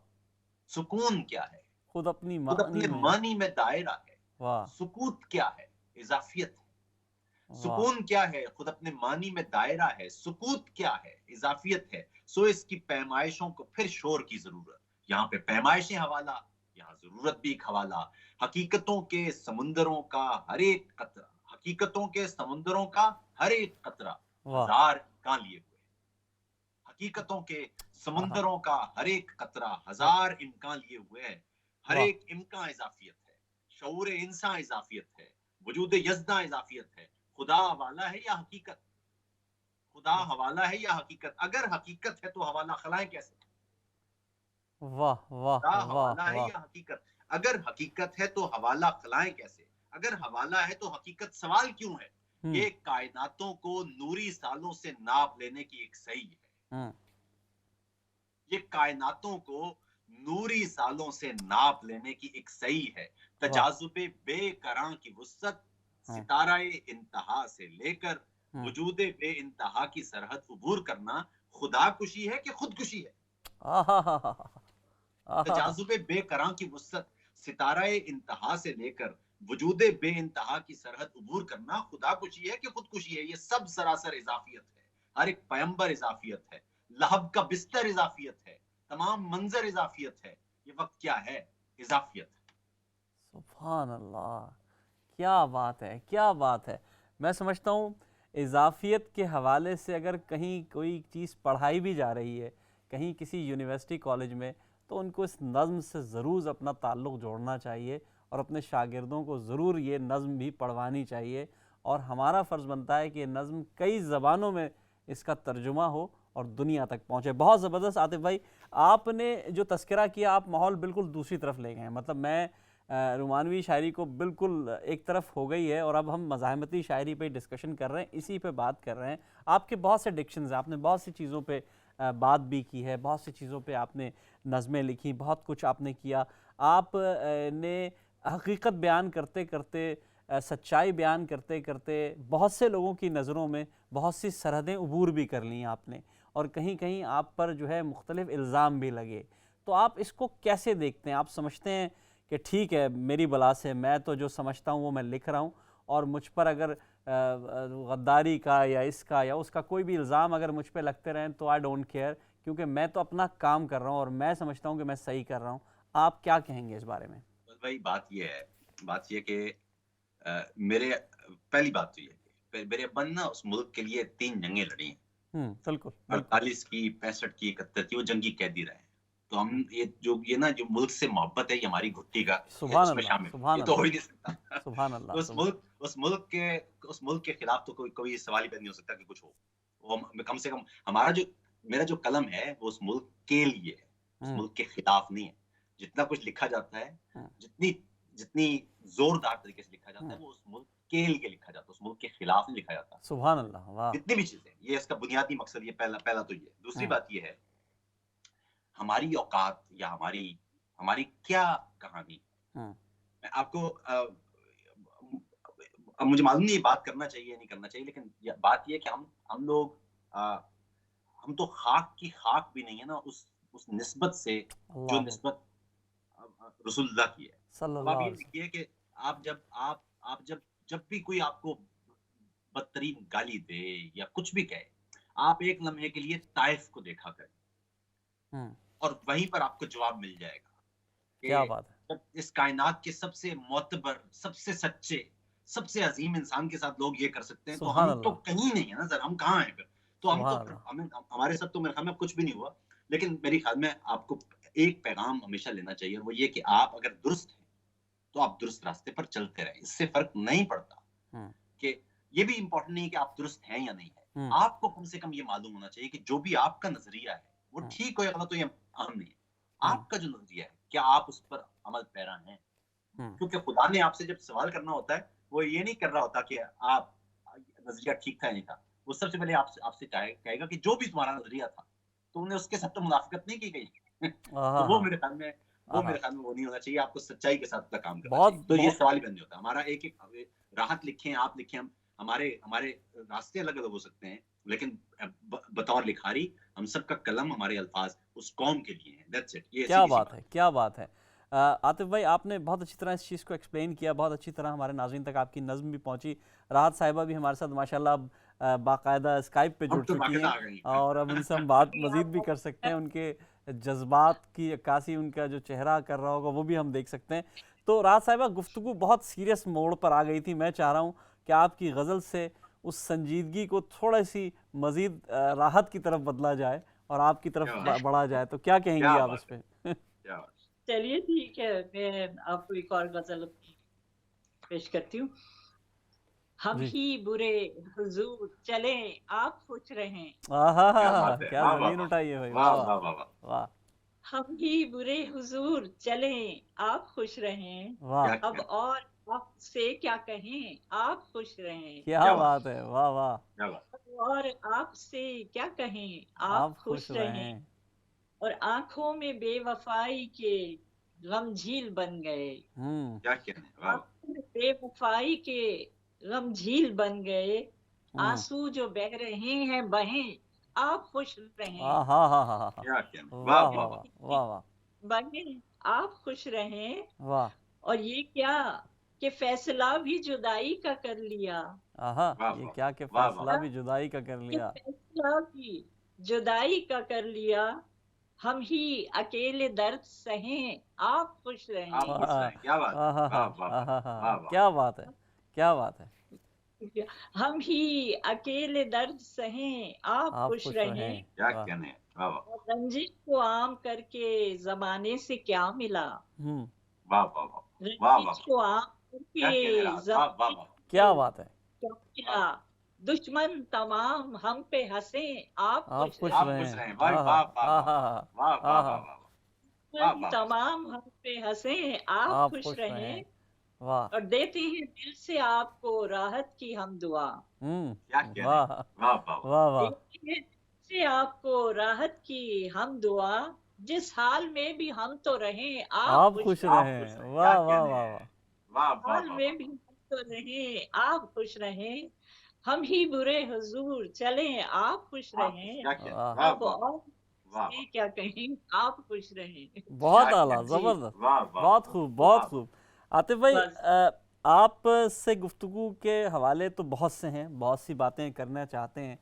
سکون کیا ہے؟ خود اپنے معنی میں دائرہ ہے. سکوت کیا ہے؟ اضافیت ہے. سکون کیا ہے؟ خود اپنے معنی میں دائرہ ہے. سکوت کیا ہے؟ اضافیت ہے. سو اس کی پیمائشوں کو پھر شور کی ضرورت. یہاں پہ پیمائشیں حوالہ، یہاں ضرورت بھی ایک حوالہ. حقیقتوں کے سمندروں کا ہر ایک قطرہ، حقیقتوں کے سمندروں کا ہر ایک قطرہ ہزار امکان لیے ہوئے. حقیقتوں کے سمندروں کا ہر ایک قطرہ ہزار امکان لیے ہوئے ہے. ہر ایک امکان اضافیت ہے. شعور انسان اضافیت ہے. وجود یزداں اضافیت ہے. خدا حوالہ ہے یا حقیقت؟ خدا حوالہ ہے یا حقیقت؟ اگر حقیقت ہے تو حوالہ خلائیں کیسے؟ واہ واہ. خدا حوالہ ہے یا حقیقت؟ اگر حقیقت ہے تو حوالہ خلائیں کیسے؟ اگر حوالہ ہے تو حقیقت سوال کیوں ہے؟ یہ کائناتوں کو نوری سالوں سے ناپ لینے کی ایک صحیح ہے. یہ کائناتوں کو نوری سالوں سے ناپ لینے کی ایک صحیح ہے. تجاذب بے کراں کی وسعت ستارہ انتہا سے لے کر وجود بے انتہا کی سرحد عبور کرنا خدا کشی ہے کہ خودکشی ہے؟ تجاذب بے کراں کی وسعت ستارہ انتہا سے لے کر وجود بے انتہا کی سرحد عبور کرنا خدا کشی ہے کہ خودکشی ہے؟ یہ سب سراسر اضافیت ہے. ہر ایک پیمبر اضافیت ہے. لہب کا بستر اضافیت ہے. تمام منظر اضافیت ہے. یہ وقت کیا ہے؟ اضافیت. سبحان اللہ، کیا بات ہے، کیا بات ہے. میں سمجھتا ہوں اضافیت کے حوالے سے اگر کہیں کوئی چیز پڑھائی بھی جا رہی ہے کہیں کسی یونیورسٹی کالج میں، تو ان کو اس نظم سے ضرور اپنا تعلق جوڑنا چاہیے اور اپنے شاگردوں کو ضرور یہ نظم بھی پڑھوانی چاہیے. اور ہمارا فرض بنتا ہے کہ یہ نظم کئی زبانوں میں اس کا ترجمہ ہو اور دنیا تک پہنچے. بہت زبردست عاطف بھائی، آپ نے جو تذکرہ کیا آپ ماحول بالکل دوسری طرف لے گئے ہیں. مطلب میں رومانوی شاعری کو بالکل ایک طرف ہو گئی ہے اور اب ہم مزاحمتی شاعری پہ ڈسکشن کر رہے ہیں، اسی پہ بات کر رہے ہیں. آپ کے بہت سے ڈکشنز ہیں، آپ نے بہت سی چیزوں پہ بات بھی کی ہے، بہت سی چیزوں پہ آپ نے نظمیں لکھی، بہت کچھ آپ نے کیا. آپ نے حقیقت بیان کرتے کرتے، سچائی بیان کرتے کرتے بہت سے لوگوں کی نظروں میں بہت سی سرحدیں عبور بھی کر لیں آپ نے، اور کہیں کہیں آپ پر جو ہے مختلف الزام بھی لگے. تو آپ اس کو کیسے دیکھتے ہیں؟ آپ سمجھتے ہیں کہ ٹھیک ہے میری بلا سے میں تو جو سمجھتا ہوں وہ میں لکھ رہا ہوں، اور مجھ پر اگر غداری کا یا اس کا یا اس کا کوئی بھی الزام اگر مجھ پہ لگتے رہیں تو آئی ڈونٹ کیئر، کیونکہ میں تو اپنا کام کر رہا ہوں اور میں سمجھتا ہوں کہ میں صحیح کر رہا ہوں. آپ کیا کہیں گے اس بارے میں؟ بھائی بات یہ کہ میرے پہلی بات تو یہ ہے کہ میرے ابن نا اس ملک کے لیے 3 جنگیں لڑی ہیں. بالکل 48 کی، 65 کی، 71 کی، وہ جنگی قیدی رہے ہیں. تو ہم یہ نا جو ملک سے محبت ہے یہ ہماری گھٹی کا سبحان اس میں اللہ، شامل، سبحان یہ تو ہو ہی اللہ، نہیں سکتا. سبحان اللہ. اس ملک کے خلاف تو کوئی سوال ہی پیدا نہیں ہو سکتا کہ کچھ ہو. وہ کم سے کم میرا جو قلم ہے وہ اس ملک کے لیے ہے، اس ملک کے خلاف نہیں ہے. جتنا کچھ لکھا جاتا ہے، جتنی زوردار طریقے سے لکھا جاتا ہے، وہ اس ملک کے لیے لکھا جاتا ہے، اس ملک کے خلاف نہیں لکھا جاتا. سبحان اللہ. واہ. جتنی بھی چیزیں، یہ اس کا بنیادی مقصد، یہ پہلا تو یہ. دوسری بات یہ ہے ہماری اوقات یا ہماری کیا کہانی. میں آپ کو اب مجھے معلوم نہیں بات کرنا چاہیے یا نہیں کرنا چاہیے، لیکن بات یہ کہ ہم لوگ ہم تو خاک کی خاک بھی نہیں ہے نا اس نسبت سے جو نسبت رسول اللہ کی ہے. اب آپ یہ دیکھیے کہ آپ جب بھی کوئی آپ کو بدترین گالی دے یا کچھ بھی کہے، آپ ایک لمحے کے لیے طائف کو دیکھا کریں اور وہیں پر آپ کو جواب مل جائے گا. کیا بات ہے. جب اس کائنات کے سب سے معتبر، سب سے سچے، سب سے عظیم انسان کے ساتھ لوگ یہ کر سکتے ہیں، تو ہم تو کہیں نہیں ہیں نا سر، ہم کہاں ہیں پھر؟ تو ہمارے ساتھ تو میرے خیال میں کچھ بھی نہیں ہوا. لیکن میری خیال میں آپ کو ایک پیغام ہمیشہ لینا چاہیے، وہ یہ کہ آپ اگر درست ہیں تو آپ درست راستے پر چلتے رہیں. اس سے فرق نہیں پڑتا کہ یہ بھی امپورٹنٹ نہیں کہ آپ درست ہیں یا نہیں ہیں. آپ کو کم سے کم یہ معلوم ہونا چاہیے کہ جو بھی آپ کا نظریہ ہے وہ ٹھیک ہو یا غلط ہو یہ اہم نہیں ہے. آپ کا جو نظریہ ہے کیا آپ اس پر عمل پیرا ہیں؟ کیونکہ خدا نے آپ سے جب سوال کرنا ہوتا ہے وہ یہ نہیں کر رہا ہوتا کہ آپ نظریہ ٹھیک تھا یا نہیں تھا. وہ سب سے پہلے آپ سے کہے گا کہ جو بھی تمہارا نظریہ تھا تم نے اس کے ساتھ تو منافقت نہیں کی گئی. تو وہ میرے خیال میں وہ نہیں ہونا چاہیے. آپ کو سچائی کے ساتھ کام کرنا چاہیے. تو یہ سوال ہی بن جاتا ہے ہمارا. ایک راحت لکھیں، آپ لکھیں، ہمارے راستے الگ الگ ہو سکتے ہیں، لیکن بطور لکھاری ہم سب کا قلم، ہمارے الفاظ اس قوم کے لیے ہیں. That's it. کیا بات ہے، کیا بات ہے. عاطف بھائی آپ نے بہت اچھی طرح اس چیز کو ایکسپلین کیا، بہت اچھی طرح ہمارے ناظرین تک آپ کی نظم بھی پہنچی. راحت صاحبہ بھی ہمارے ساتھ ماشاءاللہ باقاعدہ اسکائپ پہ جڑ چکی ہیں اور اب ان سے ہم بات مزید بھی کر سکتے ہیں. ان کے جذبات کی عکاسی ان کا جو چہرہ کر رہا ہوگا وہ بھی ہم دیکھ سکتے ہیں. تو راحت صاحبہ گفتگو بہت سیریس موڑ پر آ گئی تھی. میں چاہ رہا ہوں کہ آپ کی غزل سے اس سنجیدگی کو تھوڑا سی مزید راحت کی طرف بدلا جائے اور آپ کی طرف بڑھا جائے. تو کیا کہیں گی آپ اس پہ؟ چلیے ٹھیک ہے، میں آپ کو ایک اور غزل پیش کرتی ہوں. ہم ہی برے حضور چلیں آپ سوچ رہے ہیں. کیا زمین اٹھائی ہے بھائی. واہ واہ واہ. ہم ہی برے حضور چلیں آپ خوش رہیں، واہ اب اور آپ سے کیا کہیں آپ خوش رہیں، کیا بات ہے، واہ واہ، اور آپ سے کیا کہیں آپ خوش رہیں، اور آنکھوں میں بے وفائی کے غم جھیل بن گئے، آنکھوں میں بے وفائی کے غم جھیل بن گئے، آنسو جو بہ رہے ہیں بہیں آپ خوش رہیں، ہاں ہاں ہاں واہ واہ واہ واہ، بہیں آپ خوش رہیں، واہ، اور یہ کیا کہ فیصلہ بھی جدائی کا کر لیا، یہ کیا کہ فیصلہ بھی جدائی کا کر کہ لیا، فیصلہ بھی جدائی کا کر لیا، ہم ہی اکیلے درد سہیں آپ خوش رہیں، کیا بات ہے، کیا بات ہے، ہم ہی اکیلے درد سہیں آپ آپ خوش رہیں، اور رنجش کو عام کر کے زمانے سے کیا ملا، رنجش کو عام کر کے زمانے کیا بات ہے، سے کیا ملا، دشمن تمام ہم پہ ہنسیں آپ آپ خوش خوش رہیں، رہیں، دشمن تمام ہم پہ ہنسیں آپ آپ خوش خوش رہیں، رہیں، واہ، اور دیتے ہیں دل سے آپ کو راحت کی ہم دعا، واہ واہ واہ، دیتے ہیں دل سے آپ کو راحت کی ہم دعا، جس حال میں بھی ہم تو رہیں آپ آپ خوش خوش رہیں، رہیں، واہ واہ واہ واہ، حال میں بھی ہم تو رہیں آپ خوش رہیں، ہم ہی برے حضور چلیں آپ خوش رہیں، اب اور سے کیا کہیں آپ خوش رہیں، بہت اعلیٰ، جی زبردست، بہت خوب، بہت خوب۔ عاطف بھائی، بس آپ سے گفتگو کے حوالے تو بہت سے ہیں، بہت سی باتیں کرنا چاہتے ہیں،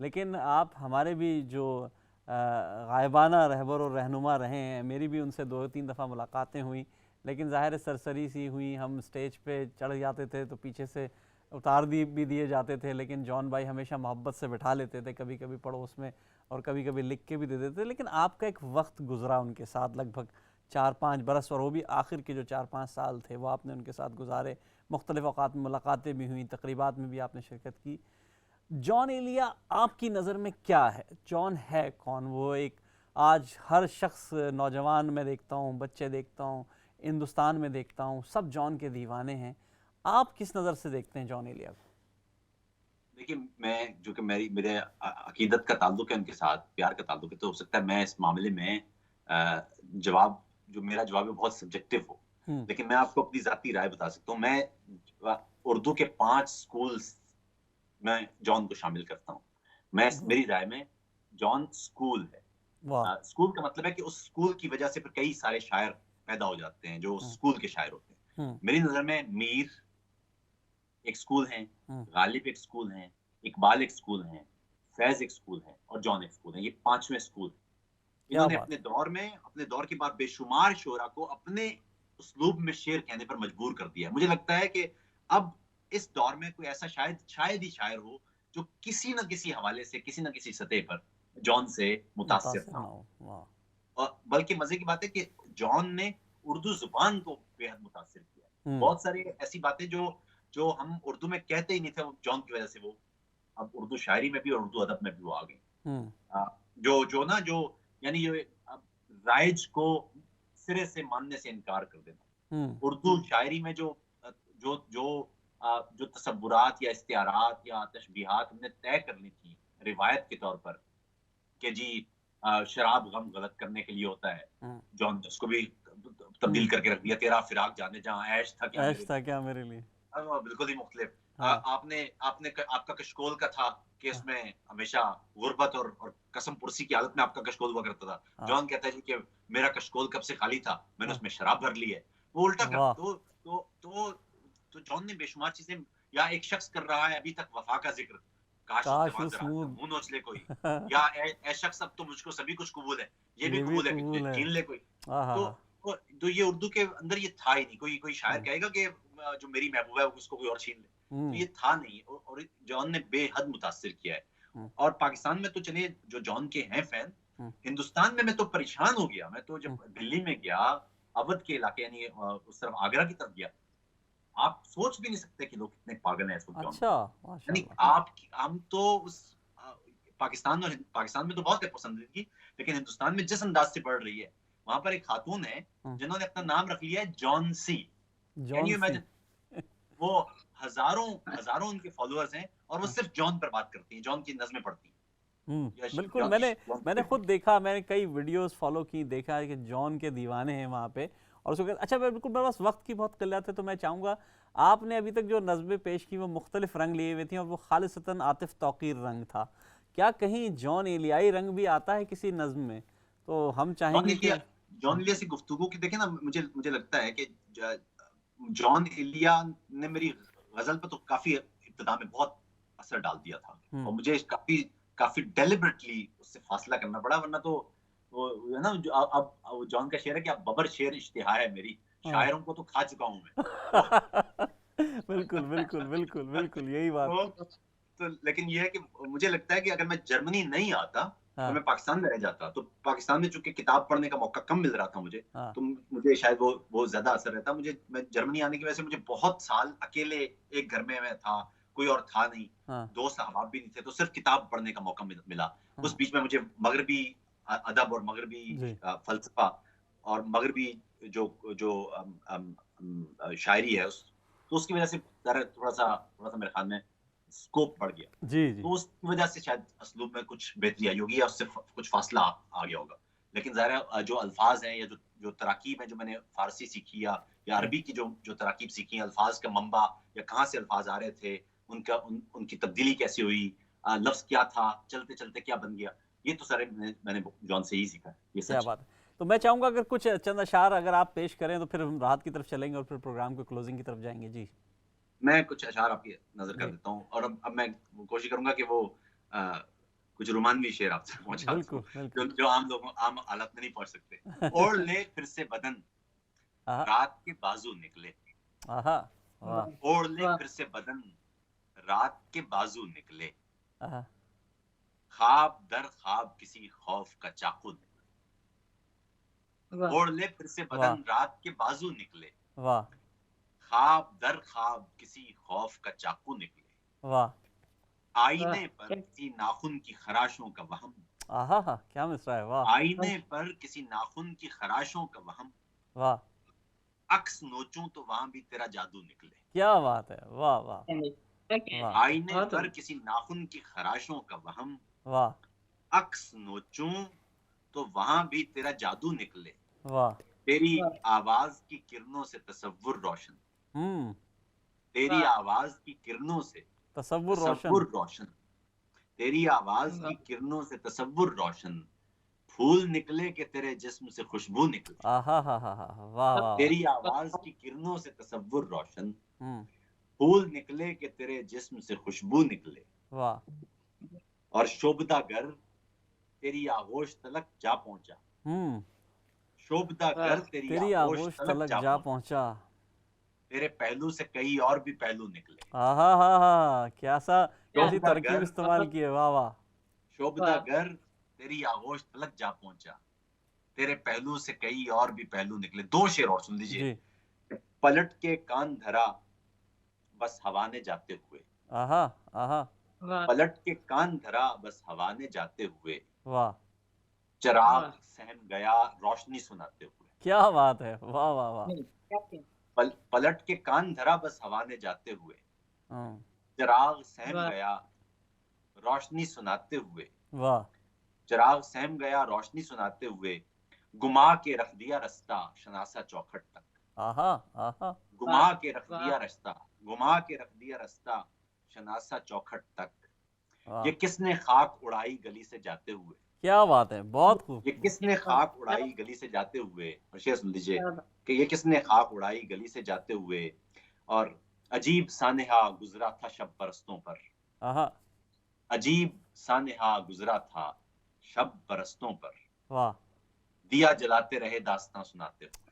لیکن آپ ہمارے بھی جو غائبانہ رہبر و رہنما رہے ہیں، میری بھی ان سے 2-3 دفعہ ملاقاتیں ہوئیں، لیکن ظاہر سرسری سی ہوئی، ہم سٹیج پہ چڑھ جاتے تھے تو پیچھے سے اتار بھی دیے جاتے تھے، لیکن جان بھائی ہمیشہ محبت سے بٹھا لیتے تھے، کبھی کبھی پڑوس میں اور کبھی کبھی لکھ کے بھی دے دیتے تھے، لیکن آپ کا ایک وقت گزرا ان کے ساتھ، لگ بھگ 4-5 برس، اور وہ بھی آخر کے جو 4-5 سال تھے وہ آپ نے ان کے ساتھ گزارے، مختلف اوقات میں ملاقاتیں بھی ہوئیں، تقریبات میں بھی آپ نے شرکت کی۔ جان ایلیا آپ کی نظر میں کیا ہے؟ جان ہے کون؟ وہ ایک آج ہر شخص، نوجوان میں دیکھتا ہوں، بچے دیکھتا ہوں، ہندوستان میں دیکھتا ہوں، سب جان کے دیوانے ہیں، آپ کس نظر سے دیکھتے ہیں جان ایلیا کو؟ دیکھیے، میں جو کہ میرے عقیدت کا تعلق ہے ان کے ساتھ، پیار کا تعلق ہے، تو ہو سکتا ہے میں اس معاملے میں میرا جواب ہے بہت سبجیکٹو ہو، لیکن میں آپ کو اپنی ذاتی رائے بتا سکتا ہوں۔ میں اردو کے 5 سکولز میں جان کو شامل کرتا ہوں۔ میری رائے میں جان سکول ہے۔ سکول کا مطلب ہے کہ اس سکول کی وجہ سے پھر کئی سارے شاعر پیدا ہو جاتے ہیں جو سکول کے شاعر ہوتے ہیں۔ میری نظر میں میر ایک سکول ہیں، غالب ایک سکول ہیں، اقبال ایک سکول ہیں، فیض ایک سکول ہے، اور جان ایک سکول ہیں۔ یہ 5ویں سکول ہیں۔ انہوں نے اپنے دور کے بعد بے شمار شعراء کو اپنے اسلوب میں شعر کہنے پر مجبور کر دیا ہے۔ مجھے لگتا ہے کہ اب اس دور میں کوئی ایسا شاید ہی شاعر ہو جو کسی نہ کسی حوالے سے، کسی نہ کسی سطح پر جان سے متاثر نہ ہو۔ اور بلکہ مزے کی بات ہے کہ جان نے اردو زبان کو بے حد متاثر کیا۔ بہت ساری ایسی باتیں جو ہم اردو میں کہتے ہی نہیں تھے، وہ جان کی وجہ سے وہ اب اردو شاعری میں بھی اور اردو ادب میں بھی وہ آ گئی۔ یعنی رائج کو سرے سے ماننے سے انکار کر دینا۔ اردو شاعری میں جو تصورات یا استعارات یا تشبیہات ہم نے طے کر لی تھی روایت کے طور پر کہ جی شراب غم غلط کرنے کے لیے ہوتا ہے، جان نے اس کو بھی تبدیل کر کے رکھ دیا، تیرا فراق جانے جہاں عیش تھا کیا میرے لیے، بالکل ہی مختلف۔ آپ کا کشکول کا تھا کہ اس میں ہمیشہ غربت اور قسم پرسی کی حالت میں آپ کا کشکول ہوا کرتا تھا۔ جان کہتا ہے جی کہ میرا کشکول کب سے خالی تھا، میں نے اس میں شراب بھر لی ہے۔ وہ الٹا کر تو جان نے بے شمار چیزیں، یا ایک شخص کر رہا ہے ابھی تک وفا کا ذکر، کاش منہ نوچ لے کوئی، یا اے شخص اب تو مجھ کو سبھی کچھ قبول ہے، یہ بھی قبول ہے کہ چھین لے کوئی۔ تو یہ اردو کے اندر یہ تھا ہی نہیں۔ کوئی شاعر کہے گا کہ جو میری محبوبہ ہے اس کو کوئی اور چھین لے، تو یہ تھا نہیں۔ اور جان نے بے حد متاثر کیا ہے۔ اور پاکستان میں تو چلے جو جان کے ہیں فین، ہندوستان میں تو پریشان ہو گیا۔ میں تو جب دلی میں گیا، اودھ کے علاقے یعنی اس طرف آگرہ کی طرف گیا، آپ سوچ بھی نہیں سکتے کہ لوگ کتنے پاگل ہیں اس وقت جان۔ یعنی ہم تو پاکستان میں تو بہت ہے پسندیدگی، لیکن ہندوستان میں جس انداز سے بڑھ رہی ہے وہاں پر ایک خاتون ہے جنہوں نے اپنا نام رکھ لیا ہے جان سی. Can you imagine؟ وہ ہزاروں ان کے فالوورز ہیں اور وہ صرف جان پر بات کرتی ہیں, جان کی نظمیں پڑھتی ہیں. بالکل, میں نے خود دیکھا, میں نے کئی ویڈیوز فالو کی, دیکھا ہے کہ جان کے دیوانے ہیں وہاں پہ. اور اس کو اچھا بالکل میرے پاس وقت کی بہت قلت ہے, تو میں چاہوں گا آپ نے ابھی تک جو نظمیں پیش کی وہ مختلف رنگ لیے ہوئے تھیں اور وہ خالصتاً عاطف توقیر رنگ تھا. کیا کہیں جان ایلیائی رنگ بھی آتا ہے کسی نظم میں؟ تو ہم چاہیں گے کہ جان ایلیا سے گفتگو کی دیکھیں نا, مجھے لگتا ہے کہ جان ایلیا نے میری غزل پہ تو کافی ابتدا میں بہت اثر ڈال دیا تھا, اور مجھے کافی ڈیلیبریٹلی اس سے فاصلہ کرنا پڑا, ورنہ تو وہ ہے نا اب جان کا شعر ہے کہ اب ببر شعر اشتہا ہے میری, شاعروں کو تو کھا چکا ہوں میں. بالکل بالکل بالکل بالکل یہی بات. تو لیکن یہ ہے کہ مجھے لگتا ہے کہ اگر میں جرمنی نہیں آتا تو میں پاکستان میں رہ جاتا, تو پاکستان میں چونکہ کتاب پڑھنے کا موقع کم مل رہا تھا مجھے, تو مجھے شاید وہ بہت زیادہ اثر رہتا. میں جرمنی آنے کی وجہ سے مجھے بہت سال اکیلے ایک گھر میں تھا, کوئی اور تھا نہیں, دوست احباب بھی نہیں تھے, تو صرف کتاب پڑھنے کا موقع ملا. اس بیچ میں مجھے مغربی ادب اور مغربی فلسفہ اور مغربی جو شاعری ہے تو اس کی وجہ سے تھوڑا سا میرے خیال میں اسکوپ بڑھ گیا. تو اس وجہ سے شاید اسلوب میں کچھ بہتری آئی ہوگی یا اس سے کچھ فاصلہ آ گیا ہوگا. لیکن ظاہر ہے جو الفاظ ہیں یا جو تراکیب ہیں جو میں نے فارسی سیکھی یا عربی کی جو تراکیب سیکھی ہیں, الفاظ کا منبع یا کہاں سے الفاظ آ رہے تھے, ان کی تبدیلی کیسے ہوئی, لفظ کیا تھا, چلتے چلتے کیا بن گیا, یہ تو سارے میں نے جان سے ہی سیکھا. یہ کیا بات ہے. تو میں چاہوں گا اگر کچھ چند اشعار اگر آپ پیش کریں تو پھر ہم راحت کی طرف چلیں گے اور پھر پروگرام کو کلوزنگ کی طرف جائیں گے. جی میں کچھ اشعار آپ کی نظر کر دیتا ہوں, اور اب میں کوشش کروں گا کہ وہ کچھ رومانوی شعر آپ سے پہنچا دوں جو عام حالت میں نہیں پہنچ سکتے. اوڑھ لے پھر سے بدن رات کے بازو نکلے, اوڑھ لے پھر سے بدن رات کے بازو نکلے, خواب در خواب کسی خوف کا چاقو نکلے. اوڑھ لے پھر سے بدن رات کے بازو نکلے, خواب در خواب کسی خوف کا چاقو نکلے. آئینے پر کسی ناخن کی خراشوں کا وہم, کیا مصرع ہے. آئینے پر کسی ناخن کی خراشوں کا وہم, عکس نوچوں تو وہاں بھی تیرا جادو نکلے. کیا بات ہے. واہ واہ. آئینے پر کسی ناخن کی خراشوں کا وہم, عکس نوچوں تو وہاں بھی تیرا جادو نکلے. تیری آواز کی کرنوں سے تصور روشن, تیری آواز کی کرنوں سے تصور روشن, تیری آواز کی کرنوں سے تصور روشن, پھول نکلے کہ تیرے جسم سے خوشبو نکلے. تیری آواز کی کرنوں سے تصور روشن, پھول نکلے کہ تیرے جسم سے خوشبو نکلے. اور شوبدہ گر تیری آغوش تلک جا پہنچا, شوبدہ گر تیری آغوش تلک جا پہنچا, تیرے پہلو سے کئی اور بھی پہلو نکلے. کیسی ترکیب استعمال کی ہے. واہ واہ. شوبدہ گر تیری آغوش تلک جا پہنچا, تیرے پہلو سے کئی اور بھی پہلو نکلے. دو شعر اور سن لیجئے. پلٹ کے کان دھرا بس ہوا نے جاتے ہوئے, پلٹ کے کان دھرا بس ہوا نے جاتے ہوئے, چراغ سہم گیا روشنی سناتے ہوئے. کیا بات ہے. واہ واہ واہ. پلٹ کے کان دھرا بس ہوا نے جاتے ہوئے, چراغ سہم گیا روشنی سناتے ہوئے, چراغ سہم گیا روشنی سناتے ہوئے, گما کے رکھ دیا رستہ شناسا چوکھٹ تک, گما کے رکھ دیا رستہ, گما کے رکھ دیا رستہ شناسا چوکھٹ تک, یہ کس نے خاک اڑائی گلی سے جاتے ہوئے. کیا بات ہے. بہت خوب. یہ کس نے خاک اڑائی گلی سے جاتے ہوئے, اور شعر سن لیجیے کہ یہ کس نے خاک اڑائی گلی سے جاتے ہوئے, اور عجیب سانحہ گزرا تھا شب پرستوں پر, عجیب سانحہ گزرا تھا شب پرستوں پر, دیا جلاتے رہے داستاں سناتے ہوئے.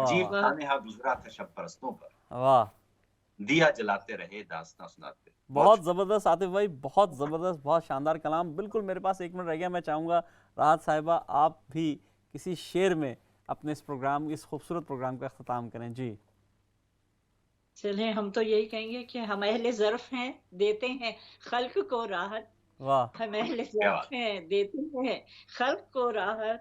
عجیب سانحہ گزرا تھا شب پرستوں پر, دیا جلاتے رہے داستاں سناتے. بہت زبردست عاطف بھائی, بہت زبردست, بہت شاندار کلام. بالکل میرے پاس 1 منٹ رہ گیا. میں چاہوں گا راحت صاحبہ آپ بھی کسی شعر میں اپنے اس پروگرام, اس خوبصورت پروگرام کا اختتام کریں. جی چلیں, ہم تو یہی کہیں گے کہ ہم اہل ظرف ہیں, دیتے ہیں خلق کو راحت. ہم اہل ظرف ہیں, دیتے ہیں خلق کو راحت,